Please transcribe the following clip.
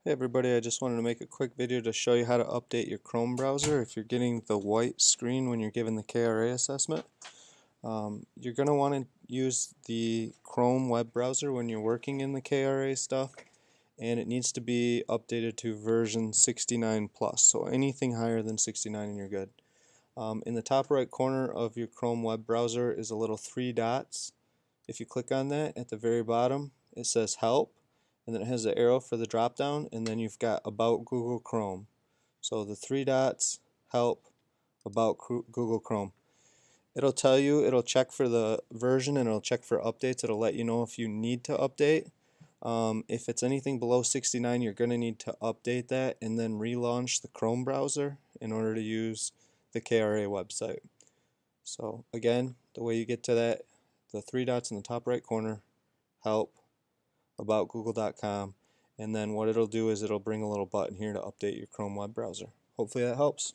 Hey everybody, I just wanted to make a quick video to show you how to update your Chrome browser if you're getting the white screen when you're given the KRA assessment. You're going to want to use the Chrome web browser when you're working in the KRA stuff, and it needs to be updated to version 69 plus, so anything higher than 69 and you're good. In the top right corner of your Chrome web browser is a little three dots. If you click on that, at the very bottom it says help, and then it has the arrow for the drop down, and then you've got about Google Chrome. So the three dots, help, about Google Chrome. It'll tell you, it'll check for the version and it'll check for updates. It'll let you know if you need to update. If it's anything below 69, you're going to need to update that and then relaunch the Chrome browser in order to use the KRA website. So again, the way you get to that, the three dots in the top right corner, help, about google.com, and then what it'll do is it'll bring a little button here to update your Chrome web browser. Hopefully that helps.